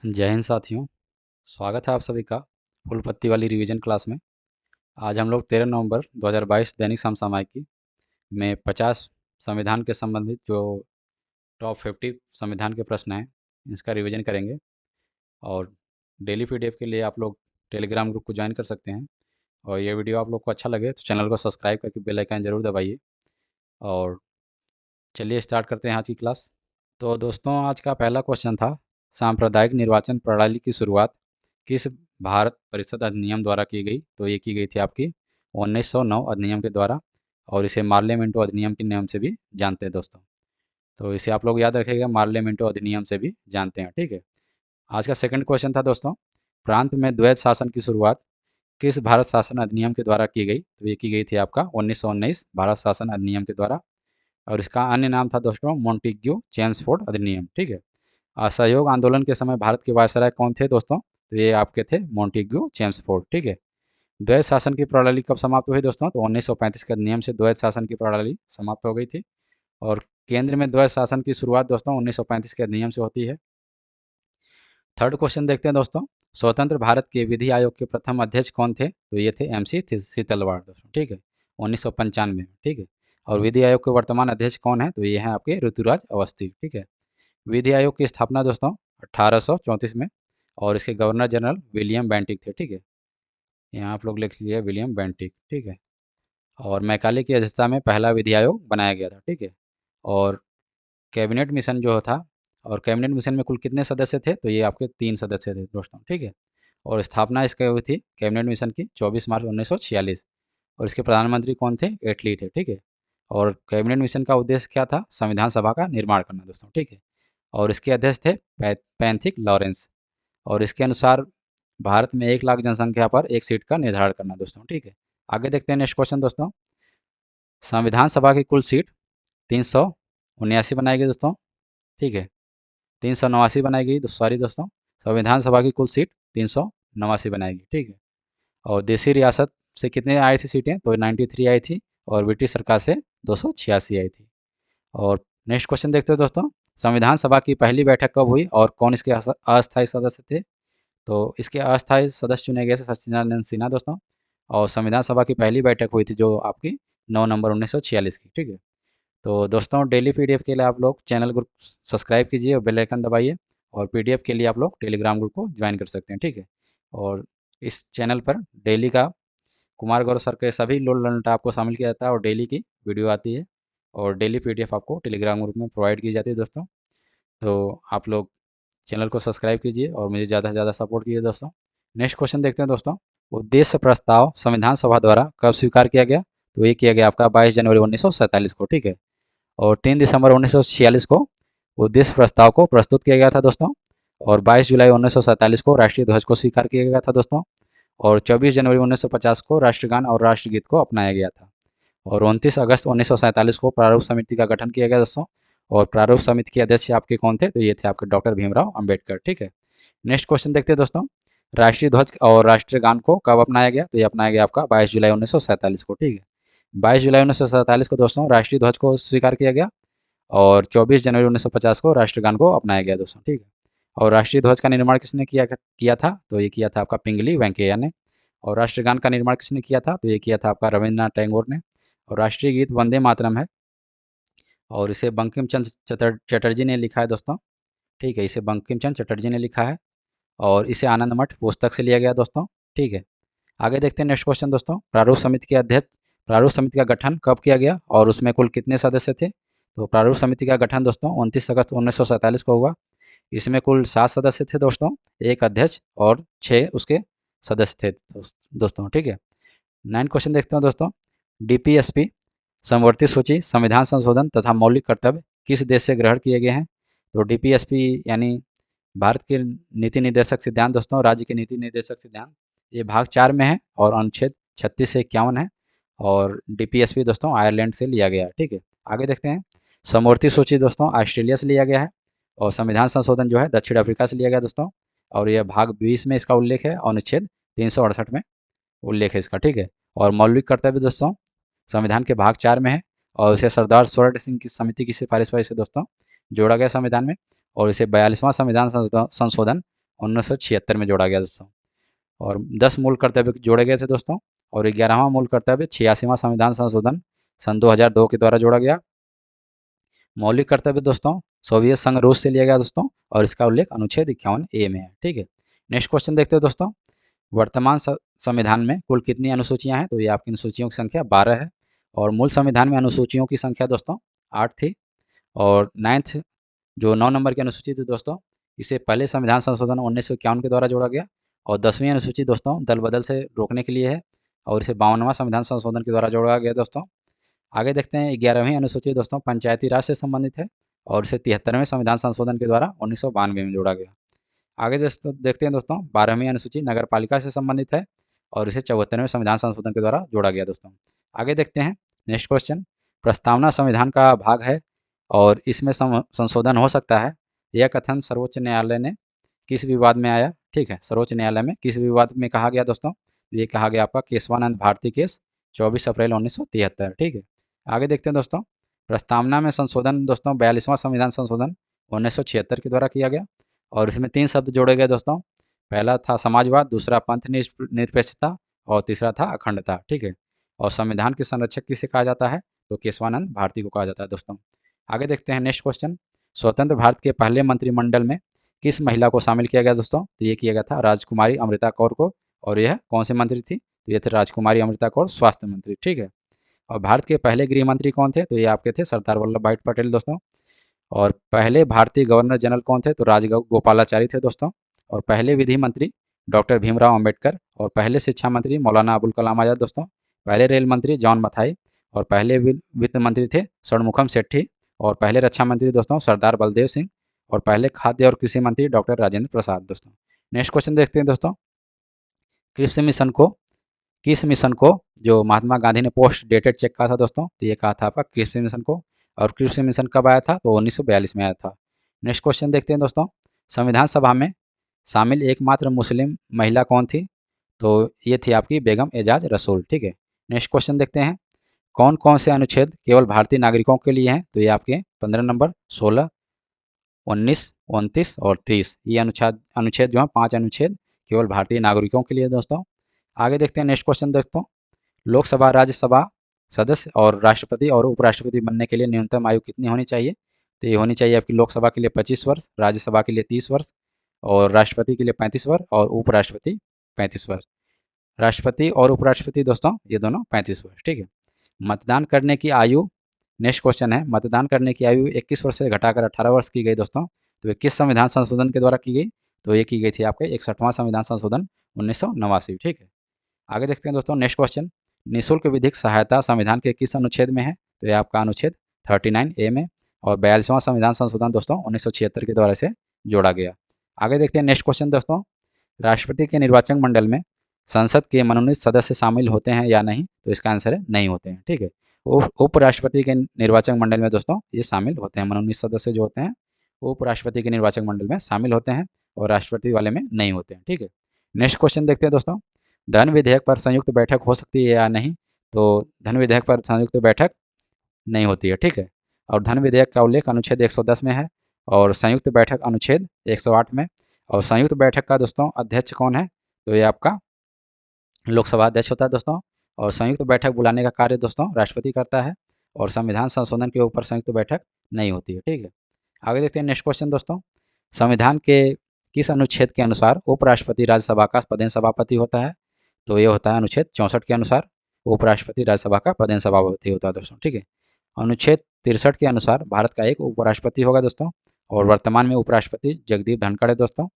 जय हिंद साथियों। स्वागत है आप सभी का फुल पत्ती वाली रिवीजन क्लास में। आज हम लोग 13 नवंबर 2022 दैनिक समसामयिकी में 50 संविधान के संबंधित जो टॉप 50 संविधान के प्रश्न हैं इसका रिवीजन करेंगे। और डेली पीडीएफ के लिए आप लोग टेलीग्राम ग्रुप को ज्वाइन कर सकते हैं। और ये वीडियो आप लोग को अच्छा लगे तो चैनल को सब्सक्राइब करके बेल आइकन जरूर दबाइए। और चलिए स्टार्ट करते हैं आज की क्लास। तो दोस्तों, आज का पहला क्वेश्चन था, सांप्रदायिक निर्वाचन प्रणाली की शुरुआत किस भारत परिषद अधिनियम द्वारा की गई? तो ये की गई थी आपकी 1909 अधिनियम के द्वारा। और इसे मार्ले मिंटो अधिनियम के नाम से भी जानते हैं दोस्तों। तो इसे आप लोग याद रखिएगा, मार्ले मिंटो अधिनियम से भी जानते हैं, ठीक है। आज का सेकंड क्वेश्चन था दोस्तों, प्रांत में द्वैध शासन की शुरुआत किस भारत शासन अधिनियम के द्वारा की गई? तो ये की गई थी आपका 1919 भारत शासन अधिनियम के द्वारा। और इसका अन्य नाम था दोस्तों मोंटेग्यू चेम्सफोर्ड अधिनियम, ठीक है। असहयोग आंदोलन के समय भारत के वायसराय कौन थे दोस्तों? तो ये आपके थे मोंटेग्यू चेम्सफोर्ड, ठीक है। द्वैध शासन की प्रणाली कब समाप्त हुई दोस्तों? तो 1935 के अधिनियम से द्वैध शासन की प्रणाली समाप्त हो गई थी। और केंद्र में द्वैध शासन की शुरुआत दोस्तों 1935 के अधिनियम से होती है। थर्ड क्वेश्चन देखते हैं दोस्तों, स्वतंत्र भारत के विधि आयोग के प्रथम अध्यक्ष कौन थे? तो ये थे MC सीतलवाड़ दोस्तों, ठीक है, 1995 में, ठीक है। और विधि आयोग के वर्तमान अध्यक्ष कौन है? तो ये हैं आपके ऋतुराज अवस्थी, ठीक है। विधि आयोग की स्थापना दोस्तों 1834 में। और इसके गवर्नर जनरल विलियम बेंटिक थे, ठीक है। यहाँ आप लोग लिख लीजिए विलियम बेंटिक, ठीक है। और मैकाले की अध्यक्षता में पहला विधि आयोग बनाया गया था, ठीक है। और कैबिनेट मिशन जो था, और कैबिनेट मिशन में कुल कितने सदस्य थे? तो ये आपके 3 सदस्य थे दोस्तों, ठीक है। और स्थापना इसकी हुई थी कैबिनेट मिशन की 24 मार्च 1946। और इसके प्रधानमंत्री कौन थे? एटली थे, ठीक है। और कैबिनेट मिशन का उद्देश्य क्या था? संविधान सभा का निर्माण करना दोस्तों, ठीक है। और इसके अध्यक्ष थे पैंथिक लॉरेंस। और इसके अनुसार भारत में 1 लाख जनसंख्या पर एक सीट का निर्धारण करना दोस्तों, ठीक है। आगे देखते हैं नेक्स्ट क्वेश्चन दोस्तों, संविधान सभा की कुल सीट 379 बनाई गई दोस्तों, ठीक है। 389 बनाई गई, सॉरी दोस्तों, संविधान सभा की कुल सीट 389 बनाएगी, ठीक है। और देसी रियासत से कितने आई थी सीटें? तो 93 आई थी। और ब्रिटिश सरकार से 286 आई थी। और नेक्स्ट क्वेश्चन देखते हैं दोस्तों, संविधान सभा की पहली बैठक कब हुई और कौन इसके अस्थायी सदस्य थे? तो इसके अस्थायी सदस्य चुने गए थे सच्चिदानंद सिन्हा दोस्तों। और संविधान सभा की पहली बैठक हुई थी जो आपकी 9 नवंबर 1946 की, ठीक है। तो दोस्तों, डेली पीडीएफ के लिए आप लोग चैनल ग्रुप सब्सक्राइब कीजिए और बेल आइकन दबाइए। और पीडीएफ के लिए आप लोग टेलीग्राम ग्रुप को ज्वाइन कर सकते हैं, ठीक है। और इस चैनल पर डेली का कुमार गौरव सर के सभी लोड लर्नटा आपको शामिल किया जाता है और डेली की वीडियो आती है। और डेली पीडीएफ आपको टेलीग्राम ग्रुप में प्रोवाइड की जाती है दोस्तों। तो आप लोग चैनल को सब्सक्राइब कीजिए और मुझे ज़्यादा से ज़्यादा सपोर्ट कीजिए दोस्तों। नेक्स्ट क्वेश्चन देखते हैं दोस्तों, उद्देश्य प्रस्ताव संविधान सभा द्वारा कब स्वीकार किया गया? तो ये किया गया आपका 22 जनवरी 1947 को, ठीक है। और 3 दिसंबर 1946 को उद्देश्य प्रस्ताव को प्रस्तुत किया गया था दोस्तों। और 22 जुलाई 1947 को राष्ट्रीय ध्वज को स्वीकार किया गया था दोस्तों। और 24 जनवरी 1950 को राष्ट्रगान और राष्ट्रगीत को अपनाया गया था। और 29 अगस्त 1947 को प्रारूप समिति का गठन किया गया दोस्तों। और प्रारूप समिति के अध्यक्ष आपके कौन थे? तो ये थे आपके डॉक्टर भीमराव अंबेडकर, ठीक है। नेक्स्ट क्वेश्चन देखते हैं दोस्तों, राष्ट्रीय ध्वज और राष्ट्रीय गान को कब अपनाया गया? तो ये अपनाया गया आपका 22 जुलाई 1947 को, ठीक है। 22 जुलाई 1947 को दोस्तों राष्ट्रीय ध्वज को स्वीकार किया गया। और 24 जनवरी 1950 को राष्ट्रगान को अपनाया गया दोस्तों, ठीक है। और राष्ट्रीय ध्वज का निर्माण किसने किया था? तो ये किया था आपका पिंगली वेंकैया ने। और राष्ट्रगान का निर्माण किसने किया था? तो ये किया था आपका रविंद्रनाथ टैगोर ने। और राष्ट्रीय गीत वंदे मातरम है। और इसे बंकिम चंद्र चटर्जी ने लिखा है दोस्तों, ठीक है। इसे बंकिम चंद्र चटर्जी ने लिखा है। और इसे आनंद मठ पुस्तक से लिया गया दोस्तों, ठीक है। आगे देखते हैं नेक्स्ट क्वेश्चन दोस्तों, प्रारूप समिति का गठन कब किया गया और उसमें कुल कितने सदस्य थे? तो प्रारूप समिति का गठन दोस्तों 29 अगस्त 1947 को हुआ। इसमें कुल 7 सदस्य थे दोस्तों, एक अध्यक्ष और 6 उसके सदस्य थे दोस्तों, ठीक है। 9 क्वेश्चन देखते हैं दोस्तों, DPSP समवर्ती सूची संविधान संशोधन तथा मौलिक कर्तव्य किस देश से ग्रहण किए गए हैं? तो DPSP यानी भारत के नीति निर्देशक सिद्धांत दोस्तों, राज्य के नीति निर्देशक सिद्धांत, ये भाग 4 में है और अनुच्छेद 36 से 51 है। और DPSP दोस्तों आयरलैंड से लिया गया है, ठीक है। आगे देखते हैं, समवर्ती सूची दोस्तों ऑस्ट्रेलिया से लिया गया है। और संविधान संशोधन जो है दक्षिण अफ्रीका से लिया गया दोस्तों। और यह भाग 20 में इसका उल्लेख है और अनुच्छेद 368 में उल्लेख है इसका, ठीक है। और मौलिक कर्तव्य दोस्तों संविधान के भाग 4 में है। और इसे सरदार स्वर्ण सिंह की समिति की सिफारिश पर इसे दोस्तों जोड़ा गया संविधान में। और इसे 42वां संविधान संशोधन 1976 में जोड़ा गया दोस्तों। और 10 मूल कर्तव्य जोड़े गए थे दोस्तों। और 11वां मूल कर्तव्य 86वां संविधान संशोधन सन 2002 के द्वारा जोड़ा गया। मौलिक कर्तव्य दोस्तों सोवियत संघ रूस से लिया गया दोस्तों, और इसका उल्लेख अनुच्छेद 51A में है। ठीक है, नेक्स्ट क्वेश्चन देखते हैं दोस्तों। वर्तमान संविधान में कुल कितनी अनुसूचियां हैं? तो ये आपकी अनुसूचियों की संख्या 12 है। और मूल संविधान में अनुसूचियों की संख्या दोस्तों 8 थी। और 9th जो 9 नंबर की अनुसूची थी दोस्तों, इसे पहले संविधान संशोधन 1951 के द्वारा जोड़ा गया। और 10वीं अनुसूची दोस्तों दल बदल से रोकने के लिए है, और इसे 52वां संविधान संशोधन के द्वारा जोड़ा गया दोस्तों। आगे देखते हैं 11वीं अनुसूची दोस्तों पंचायती राज से संबंधित है, और इसे 73वें संविधान संशोधन के द्वारा 1992 में जोड़ा गया। आगे दोस्तों देखते हैं दोस्तों 12वीं अनुसूची नगर पालिका से संबंधित है, और इसे 74वें संविधान संशोधन के द्वारा जोड़ा गया दोस्तों। आगे देखते हैं नेक्स्ट क्वेश्चन। प्रस्तावना संविधान का भाग है और इसमें संशोधन हो सकता है, यह कथन सर्वोच्च न्यायालय ने किस विवाद में आया? ठीक है, सर्वोच्च न्यायालय में किस विवाद में कहा गया दोस्तों? ये कहा गया आपका केशवानंद भारती केस 24 अप्रैल 1973। ठीक है, आगे देखते हैं दोस्तों। प्रस्तावना में संशोधन दोस्तों 42वां संविधान संशोधन 1976 के द्वारा किया गया, और इसमें 3 शब्द जोड़े गए दोस्तों। पहला था समाजवाद, दूसरा पंथ निरपेक्षता, और तीसरा था अखंडता। ठीक है, और संविधान के संरक्षक किसे कहा जाता है? तो केशवानंद भारती को कहा जाता है दोस्तों। आगे देखते हैं नेक्स्ट क्वेश्चन। स्वतंत्र भारत के पहले मंत्रिमंडल में किस महिला को शामिल किया गया दोस्तों? तो ये किया गया था राजकुमारी अमृता कौर को। और यह कौन सी मंत्री थी? तो ये थे राजकुमारी अमृता कौर, स्वास्थ्य मंत्री। ठीक है, और भारत के पहले गृह मंत्री कौन थे? तो ये आपके थे सरदार वल्लभ भाई पटेल दोस्तों। और पहले भारतीय गवर्नर जनरल कौन थे? तो राजगोपालाचारी थे दोस्तों। और पहले विधि मंत्री डॉक्टर भीमराव अंबेडकर। और पहले शिक्षा मंत्री मौलाना अबुल कलाम आजाद दोस्तों। पहले रेल मंत्री जॉन मथाई। और पहले वित्त मंत्री थे षणमुखम सेठी। और पहले रक्षा मंत्री दोस्तों सरदार बलदेव सिंह। और पहले खाद्य और कृषि मंत्री डॉक्टर राजेंद्र प्रसाद दोस्तों। नेक्स्ट क्वेश्चन देखते हैं दोस्तों। किस मिशन को जो महात्मा गांधी ने पोस्ट डेटेड चेक कहा था दोस्तों? तो ये कहा था आपका कृषि मिशन को। और कृषि मिशन कब आया था? तो 1942 में आया था। नेक्स्ट क्वेश्चन देखते हैं दोस्तों। संविधान सभा में शामिल एकमात्र मुस्लिम महिला कौन थी? तो ये थी आपकी बेगम एजाज रसूल। ठीक है, नेक्स्ट क्वेश्चन देखते हैं। कौन कौन से अनुच्छेद केवल भारतीय नागरिकों के लिए हैं? तो ये आपके 15 नंबर, 16, 19, 29 और 30। ये अनुच्छेद जो है 5 अनुच्छेद केवल भारतीय नागरिकों के लिए दोस्तों। आगे देखते हैं नेक्स्ट क्वेश्चन दोस्तों। लोकसभा राज्यसभा सदस्य और राष्ट्रपति और उपराष्ट्रपति बनने के लिए न्यूनतम आयु कितनी होनी चाहिए? तो ये होनी चाहिए आपकी लोकसभा के लिए 25 वर्ष, राज्यसभा के लिए 30 वर्ष, और राष्ट्रपति के लिए 35 वर्ष, और उपराष्ट्रपति 35 वर्ष। राष्ट्रपति और उपराष्ट्रपति दोस्तों ये दोनों 35 वर्ष। ठीक है, मतदान करने की आयु, नेक्स्ट क्वेश्चन है, मतदान करने की आयु 21 वर्ष से घटाकर 18 वर्ष की गई दोस्तों। तो ये किस संविधान संशोधन के द्वारा की गई? तो ये की गई थी आपके 61वां संविधान संशोधन 1989। ठीक है, आगे देखते हैं दोस्तों नेक्स्ट क्वेश्चन। निःशुल्क विधिक सहायता संविधान के किस अनुच्छेद में है? तो ये आपका अनुच्छेद 39A में। और 42वां संविधान संशोधन दोस्तों 1976 के द्वारा से जोड़ा गया। आगे देखते हैं नेक्स्ट क्वेश्चन दोस्तों। राष्ट्रपति के निर्वाचक मंडल में संसद के मनोनीत सदस्य शामिल होते हैं या नहीं? तो इसका आंसर है नहीं होते हैं। ठीक है, उपराष्ट्रपति के निर्वाचक मंडल में दोस्तों ये शामिल होते हैं। मनोनीत सदस्य जो होते हैं उपराष्ट्रपति के निर्वाचक मंडल में शामिल होते हैं, और राष्ट्रपति वाले में नहीं होते हैं। ठीक है, नेक्स्ट क्वेश्चन देखते हैं दोस्तों। धन विधेयक पर संयुक्त बैठक हो सकती है या नहीं? तो धन विधेयक पर संयुक्त बैठक नहीं होती है। ठीक है, और धन विधेयक का उल्लेख अनुच्छेद 110 में है, और संयुक्त बैठक अनुच्छेद 108 में। और संयुक्त बैठक का दोस्तों अध्यक्ष कौन है? तो ये आपका लोकसभा अध्यक्ष होता है दोस्तों। और संयुक्त बैठक बुलाने का कार्य दोस्तों राष्ट्रपति करता है, और संविधान संशोधन के ऊपर संयुक्त बैठक नहीं होती है। ठीक है, आगे देखते हैं नेक्स्ट क्वेश्चन दोस्तों। संविधान के किस अनुच्छेद के अनुसार उपराष्ट्रपति राज्यसभा का पदेन सभापति होता है? तो ये होता है अनुच्छेद 64 के अनुसार उपराष्ट्रपति राज्यसभा का पदेन सभापति होता है दोस्तों। ठीक है, अनुच्छेद 63 के अनुसार भारत का एक उपराष्ट्रपति होगा दोस्तों, और वर्तमान में उपराष्ट्रपति जगदीप धनखड़ है दोस्तों।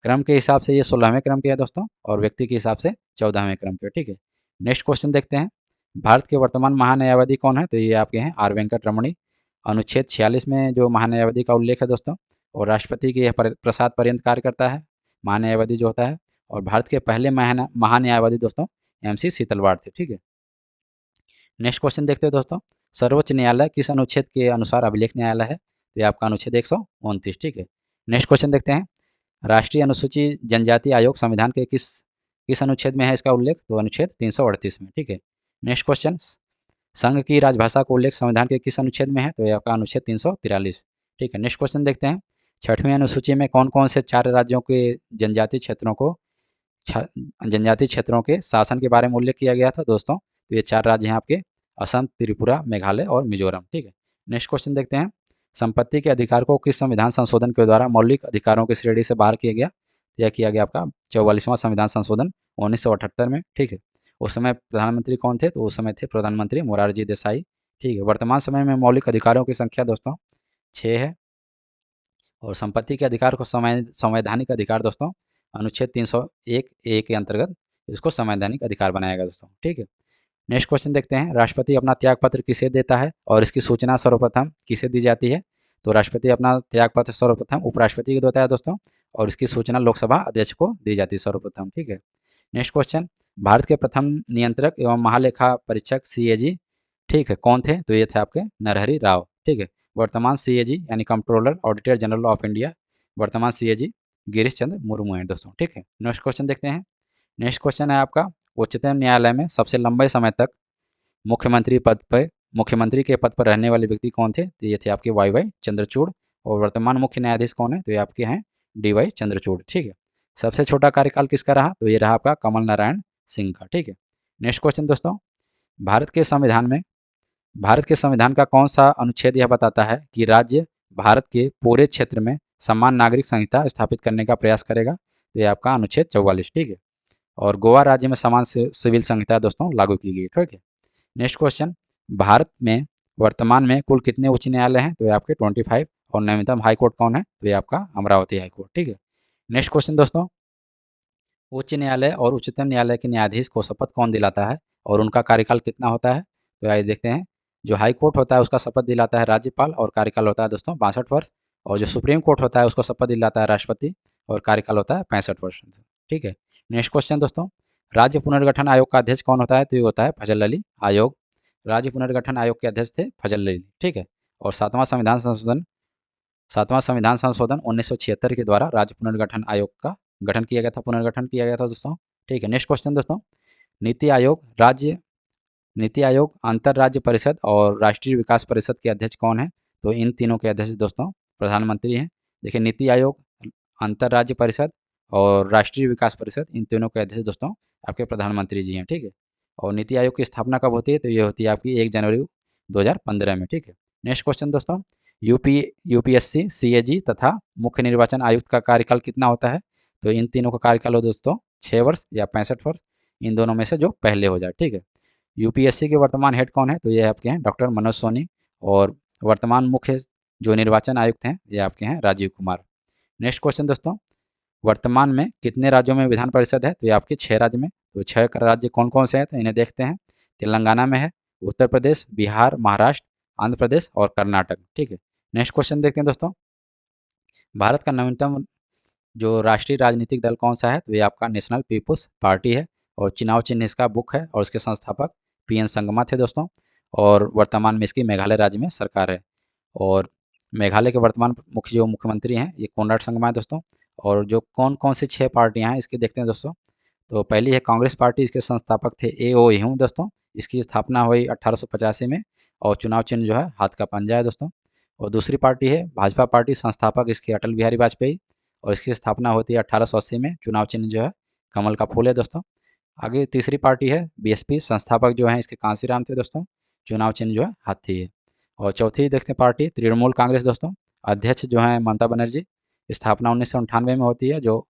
क्रम के हिसाब से ये 16वें क्रम के है दोस्तों, और व्यक्ति के हिसाब से 14वें क्रम के। ठीक है, नेक्स्ट क्वेश्चन देखते हैं। भारत के वर्तमान महान्यायवादी कौन है? तो ये आपके हैं आर वेंकट रमणी। अनुच्छेद 46 में जो महान्यायवादी का उल्लेख है दोस्तों, और राष्ट्रपति के यह प्रसाद पर्यंत कार्य करता है महान्यायवादी जो होता है। और भारत के पहले महान्यायवादी दोस्तों MC शीतलवाड़ थे। ठीक है, नेक्स्ट क्वेश्चन देखते हैं दोस्तों। सर्वोच्च न्यायालय किस अनुच्छेद के अनुसार अभिलेख न्यायालय है? तो ये आपका अनुच्छेद 129। ठीक है, नेक्स्ट क्वेश्चन देखते हैं। राष्ट्रीय अनुसूची जनजाति आयोग संविधान के किस अनुच्छेद में है इसका उल्लेख? तो अनुच्छेद 338 में। ठीक है, नेक्स्ट क्वेश्चन। संघ की राजभाषा का उल्लेख संविधान के किस अनुच्छेद में है? तो ये आपका अनुच्छेद 343। ठीक है, नेक्स्ट क्वेश्चन देखते हैं। छठवीं अनुसूची में कौन कौन से 4 राज्यों के जनजातीय क्षेत्रों को जनजातीय क्षेत्रों के शासन के बारे में उल्लेख किया गया था दोस्तों। तो ये 4 राज्य हैं आपके असम, त्रिपुरा, मेघालय और मिजोरम। ठीक है, नेक्स्ट क्वेश्चन देखते हैं। संपत्ति के अधिकार को किस संविधान संशोधन के द्वारा मौलिक अधिकारों की श्रेणी से बाहर किया गया? यह किया गया आपका 44वां संविधान संशोधन 1978 में। ठीक है, उस समय प्रधानमंत्री कौन थे? तो उस समय थे प्रधानमंत्री मोरारजी देसाई। ठीक है, वर्तमान समय में मौलिक अधिकारों की संख्या दोस्तों 6 है। और संपत्ति के अधिकार को संवैधानिक अधिकार दोस्तों अनुच्छेद 301 के अंतर्गत इसको संवैधानिक अधिकार बनाया गया दोस्तों। ठीक है, नेक्स्ट क्वेश्चन देखते हैं। राष्ट्रपति अपना त्याग पत्र किसे देता है और इसकी सूचना सर्वप्रथम किसे दी जाती है? तो राष्ट्रपति अपना त्याग पत्र सर्वप्रथम उपराष्ट्रपति को देता है दोस्तों, और इसकी सूचना लोकसभा अध्यक्ष को दी जाती है सर्वप्रथम। ठीक है, नेक्स्ट क्वेश्चन। भारत के प्रथम नियंत्रक एवं महालेखा परीक्षक CAG ठीक है कौन थे? तो ये थे आपके नरहरि राव। ठीक है, वर्तमान CAG यानी controller auditor general of India वर्तमान CAG गिरीश चंद्र मुर्मू हैं दोस्तों। ठीक है, नेक्स्ट क्वेश्चन देखते हैं। नेक्स्ट क्वेश्चन है आपका, उच्चतम न्यायालय में सबसे लंबे समय तक मुख्यमंत्री के पद पर रहने वाले व्यक्ति कौन थे? तो ये थे आपके YY चंद्रचूड़। और वर्तमान मुख्य न्यायाधीश कौन है? तो ये आपके हैं DY चंद्रचूड़। ठीक है, सबसे छोटा कार्यकाल किसका रहा? तो ये रहा आपका कमल नारायण सिंह का। ठीक है, नेक्स्ट क्वेश्चन दोस्तों। भारत के संविधान में भारत के संविधान का कौन सा अनुच्छेद यह बताता है कि राज्य भारत के पूरे क्षेत्र में समान नागरिक संहिता स्थापित करने का प्रयास करेगा? तो ये आपका अनुच्छेद 44। ठीक है, और गोवा राज्य में समान सिविल संहिता दोस्तों लागू की गई। ठीक है, नेक्स्ट क्वेश्चन। भारत में वर्तमान में कुल कितने उच्च न्यायालय हैं? तो ये आपके 25। और नवीनतम हाई कोर्ट कौन है? तो ये आपका अमरावती हाई कोर्ट। ठीक है, नेक्स्ट क्वेश्चन दोस्तों। उच्च न्यायालय और उच्चतम न्यायालय के न्यायाधीश को शपथ कौन दिलाता है और उनका कार्यकाल कितना होता है? तो आइए देखते हैं। जो हाई कोर्ट होता है उसका शपथ दिलाता है राज्यपाल और कार्यकाल होता है दोस्तों 62 वर्ष। और जो सुप्रीम कोर्ट होता है उसको शपथ दिलाता है राष्ट्रपति और कार्यकाल होता है 65 वर्ष। ठीक है, नेक्स्ट क्वेश्चन दोस्तों। राज्य पुनर्गठन आयोग का अध्यक्ष कौन होता है? तो ये होता है फजल अली आयोग। राज्य पुनर्गठन आयोग के अध्यक्ष थे फजल अली। ठीक है, और सातवां संविधान संशोधन 1976 के द्वारा राज्य पुनर्गठन आयोग का पुनर्गठन किया गया था दोस्तों। ठीक है, नेक्स्ट क्वेश्चन दोस्तों। नीति आयोग अंतर राज्य परिषद और राष्ट्रीय विकास परिषद के अध्यक्ष कौन है? तो इन तीनों के अध्यक्ष दोस्तों प्रधानमंत्री हैं। देखिए, नीति आयोग, अंतर राज्य परिषद और राष्ट्रीय विकास परिषद, इन तीनों के अध्यक्ष दोस्तों आपके प्रधानमंत्री जी हैं। ठीक है, और नीति आयोग की स्थापना कब होती है? तो ये होती है आपकी 1 जनवरी 2015 में। ठीक है, नेक्स्ट क्वेश्चन दोस्तों। यूपीएससी, CAG तथा मुख्य निर्वाचन आयुक्त का कार्यकाल कितना होता है? तो इन तीनों का कार्यकाल हो दोस्तों 6 वर्ष या 65 वर्ष, इन दोनों में से जो पहले हो जाए। ठीक है, यूपीएससी के वर्तमान हेड कौन है? तो ये आपके हैं डॉक्टर मनोज सोनी। और वर्तमान मुख्य जो निर्वाचन आयुक्त हैं ये आपके हैं राजीव कुमार। नेक्स्ट क्वेश्चन दोस्तों। वर्तमान में कितने राज्यों में विधान परिषद है? तो ये आपके 6 राज्य में। तो 6 राज्य कौन कौन से हैं? तो इन्हें देखते हैं। तेलंगाना में है, उत्तर प्रदेश, बिहार, महाराष्ट्र, आंध्र प्रदेश और कर्नाटक। ठीक है, नेक्स्ट क्वेश्चन देखते हैं दोस्तों। भारत का नवीनतम जो राष्ट्रीय राजनीतिक दल कौन सा है? तो ये आपका नेशनल पीपुल्स पार्टी है। और चुनाव चिन्ह इसका बुक है और इसके संस्थापक PN संगमा थे दोस्तों। और वर्तमान में इसकी मेघालय राज्य में सरकार है। और मेघालय के वर्तमान मुख्यमंत्री हैं ये कोनराड संगमा है दोस्तों। और जो कौन कौन सी 6 पार्टियां हैं इसके देखते हैं दोस्तों। तो पहली है कांग्रेस पार्टी, इसके संस्थापक थे AO ह्यूम दोस्तों। इसकी स्थापना हुई 1885 में और चुनाव चिन्ह जो है हाथ का पंजा है दोस्तों। और दूसरी पार्टी है भाजपा पार्टी, संस्थापक इसके अटल बिहारी वाजपेयी और इसकी स्थापना होती है 1880 में। चुनाव चिन्ह जो है कमल का फूल है दोस्तों। आगे तीसरी पार्टी है BSP, संस्थापक जो हैं इसके कांसीराम थे दोस्तों। चुनाव चिन्ह जो है हाथी है। और चौथी देखते हैं पार्टी तृणमूल कांग्रेस दोस्तों। अध्यक्ष जो है ममता बनर्जी। स्थापना 1998 में होती है। जो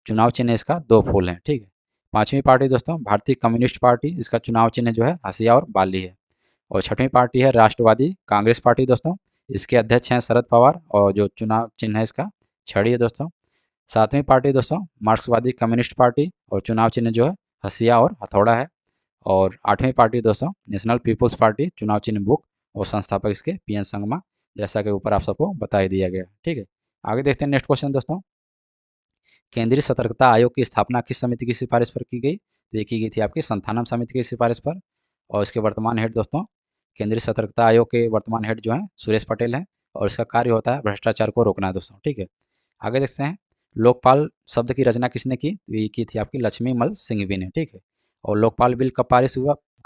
चुनाव चिन्ह इसका 2 फूल हैं। ठीक है, पांचवी पार्टी दोस्तों भारतीय कम्युनिस्ट पार्टी, इसका चुनाव चिन्ह जो है हंसिया और बाली है। और छठवीं पार्टी है राष्ट्रवादी कांग्रेस पार्टी दोस्तों। इसके अध्यक्ष हैं शरद पवार और जो चुनाव चिन्ह है इसका छड़ी है दोस्तों। सातवीं पार्टी दोस्तों मार्क्सवादी कम्युनिस्ट पार्टी और चुनाव चिन्ह जो है हंसिया और हथौड़ा है। और आठवीं पार्टी दोस्तों नेशनल पीपुल्स पार्टी, चुनाव चिन्ह बुक और संस्थापक इसके PN संगमा, जैसा कि ऊपर आप सबको बता ही दिया गया। ठीक है, आगे देखते हैं नेक्स्ट क्वेश्चन दोस्तों। केंद्रीय सतर्कता आयोग की स्थापना किस समिति की सिफारिश पर की गई? तो ये की गई थी आपकी संथानम समिति की सिफारिश पर। और इसके वर्तमान हेड दोस्तों केंद्रीय सतर्कता आयोग के वर्तमान हेड जो हैं सुरेश पटेल हैं। और इसका कार्य होता है भ्रष्टाचार को रोकना दोस्तों। ठीक है, आगे देखते हैं। लोकपाल शब्द की रचना किसने की? तो ये की थी आपकी लक्ष्मीमल सिंघवी ने। ठीक है, और लोकपाल बिल कब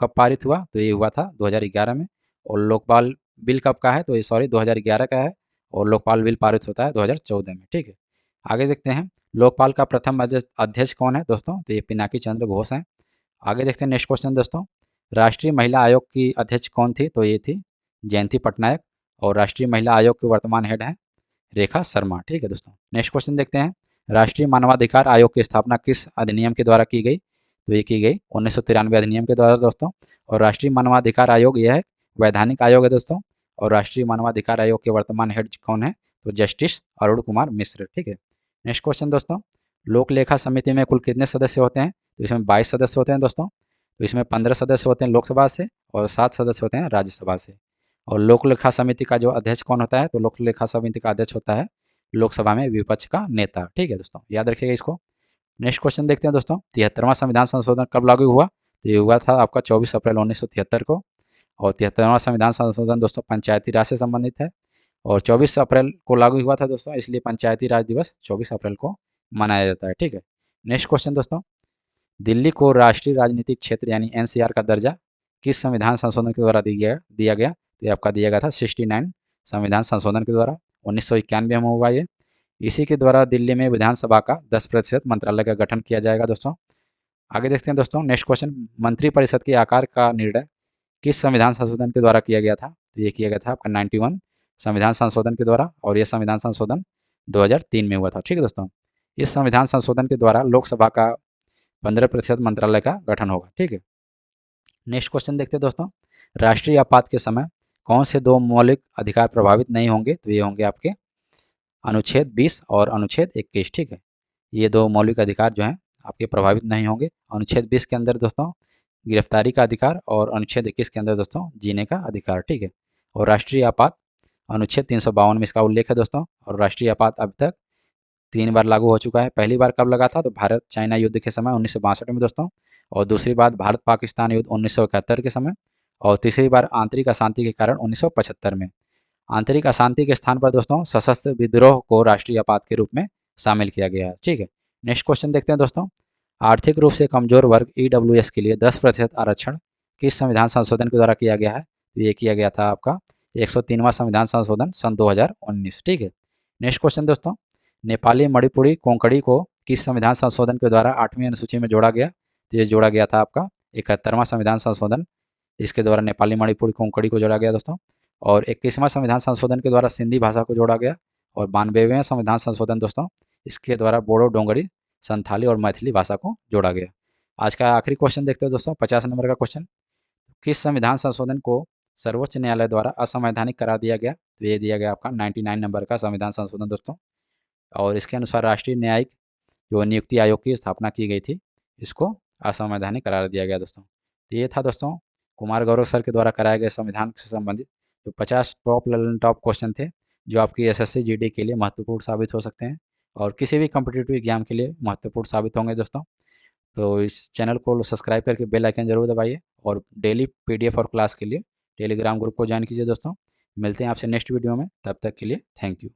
पारित हुआ? तो ये हुआ था 2011 में। और लोकपाल बिल कब का है? तो ये 2011 का है। और लोकपाल बिल पारित होता है 2014 में। ठीक है, आगे देखते हैं लोकपाल का प्रथम अध्यक्ष कौन है दोस्तों, तो ये पिनाकी चंद्र घोष हैं। आगे देखते हैं नेक्स्ट क्वेश्चन दोस्तों, राष्ट्रीय महिला आयोग की अध्यक्ष कौन थी, तो ये थी जयंती पटनायक। और राष्ट्रीय महिला आयोग के वर्तमान हेड हैं रेखा शर्मा। ठीक है दोस्तों, नेक्स्ट क्वेश्चन देखते हैं राष्ट्रीय मानवाधिकार आयोग की स्थापना किस अधिनियम के द्वारा की गई, तो ये की गई 1993 अधिनियम के द्वारा दोस्तों। और राष्ट्रीय मानवाधिकार आयोग यह है वैधानिक आयोग है दोस्तों। और राष्ट्रीय मानवाधिकार आयोग के वर्तमान हेड कौन है, तो जस्टिस अरुण कुमार मिश्र। ठीक है, नेक्स्ट क्वेश्चन दोस्तों, लोक लेखा समिति में कुल कितने सदस्य होते हैं, तो इसमें 22 सदस्य होते हैं दोस्तों। तो इसमें 15 सदस्य होते हैं लोकसभा से और 7 सदस्य होते हैं राज्यसभा से। और लोक लेखा समिति का जो अध्यक्ष कौन होता है, तो लोक लेखा समिति का अध्यक्ष होता है लोकसभा में विपक्ष का नेता। ठीक है दोस्तों, याद रखिएगा इसको। नेक्स्ट क्वेश्चन देखते हैं दोस्तों, 73वां संविधान संशोधन कब लागू हुआ, तो ये हुआ था आपका 24 अप्रैल 1973 को। और 73वां संविधान संशोधन दोस्तों पंचायती राज से संबंधित है। और 24 अप्रैल को लागू हुआ था दोस्तों, इसलिए पंचायती राज दिवस 24 अप्रैल को मनाया जाता है। ठीक है, नेक्स्ट क्वेश्चन दोस्तों, दिल्ली को राष्ट्रीय राजनीतिक क्षेत्र यानी एनसीआर का दर्जा किस संविधान संशोधन के द्वारा दिया गया, तो ये आपका दिया गया था 69 संविधान संशोधन के द्वारा 1991 में हुआ ये। इसी के द्वारा दिल्ली में विधानसभा का 10% मंत्रालय का गठन किया जाएगा दोस्तों। आगे देखते हैं दोस्तों, नेक्स्ट क्वेश्चन, मंत्रिपरिषद के आकार का निर्णय किस संविधान संशोधन के द्वारा किया गया था, तो ये किया गया था आपका 91 संविधान संशोधन के द्वारा। और यह संविधान संशोधन 2003 में हुआ था। ठीक है दोस्तों, इस संविधान संशोधन के द्वारा लोकसभा का 15% मंत्रालय का गठन होगा। ठीक है, नेक्स्ट क्वेश्चन देखते हैं दोस्तों, राष्ट्रीय आपात के समय कौन से दो मौलिक अधिकार प्रभावित नहीं होंगे, तो ये होंगे आपके अनुच्छेद 20 और अनुच्छेद 21। ठीक है, ये दो मौलिक अधिकार जो हैं आपके प्रभावित नहीं होंगे। अनुच्छेद 20 के अंदर दोस्तों गिरफ्तारी का अधिकार और अनुच्छेद 21 के अंदर दोस्तों जीने का अधिकार। ठीक है, और राष्ट्रीय आपात अनुच्छेद 352 में इसका उल्लेख है दोस्तों। और राष्ट्रीय आपात अब तक 3 बार लागू हो चुका है। पहली बार कब लगा था, तो भारत चाइना युद्ध के समय 1962 में दोस्तों। और दूसरी बार भारत पाकिस्तान युद्ध 1971 के समय। और तीसरी बार आंतरिक अशांति के कारण 1975 में। आंतरिक अशांति के स्थान पर दोस्तों सशस्त्र विद्रोह को राष्ट्रीय आपात के रूप में शामिल किया गया है। ठीक है, नेक्स्ट क्वेश्चन देखते हैं दोस्तों, आर्थिक रूप से कमजोर वर्ग ईडब्ल्यूएस के लिए 10% आरक्षण किस संविधान संशोधन के द्वारा किया गया है, तो ये किया गया था आपका 103वां संविधान संशोधन सन 2019। ठीक है, नेक्स्ट क्वेश्चन दोस्तों, नेपाली मणिपुरी कोंकणी को किस संविधान संशोधन के द्वारा 8वीं अनुसूची में जोड़ा गया, तो ये जोड़ा गया था आपका 71वां संविधान संशोधन। इसके द्वारा नेपाली मणिपुरी कोंकणी को जोड़ा गया दोस्तों। और 21वां संविधान संशोधन के द्वारा सिंधी भाषा को जोड़ा गया। और 92वें संविधान संशोधन दोस्तों इसके द्वारा बोडो, डोंगरी, संथाली और मैथिली भाषा को जोड़ा गया। आज का आखिरी क्वेश्चन देखते हैं दोस्तों, 50 नंबर का क्वेश्चन, किस संविधान संशोधन को सर्वोच्च न्यायालय द्वारा असंवैधानिक करार दिया गया, तो ये दिया गया आपका 99 नंबर का संविधान संशोधन दोस्तों। और इसके अनुसार राष्ट्रीय न्यायिक जो नियुक्ति आयोग की स्थापना की गई थी, इसको असंवैधानिक करार दिया गया दोस्तों। तो ये था दोस्तों कुमार गौरव सर के द्वारा कराए गए संविधान से संबंधित जो 50 टॉप क्वेश्चन थे, जो आपकी एसएससी जीडी के लिए महत्वपूर्ण साबित हो सकते हैं और किसी भी कॉम्पिटिटिव एग्जाम के लिए महत्वपूर्ण साबित होंगे दोस्तों। तो इस चैनल को सब्सक्राइब करके बेल आइकन जरूर दबाइए और डेली पीडीएफ और क्लास के लिए टेलीग्राम ग्रुप को ज्वाइन कीजिए दोस्तों। मिलते हैं आपसे नेक्स्ट वीडियो में, तब तक के लिए थैंक यू।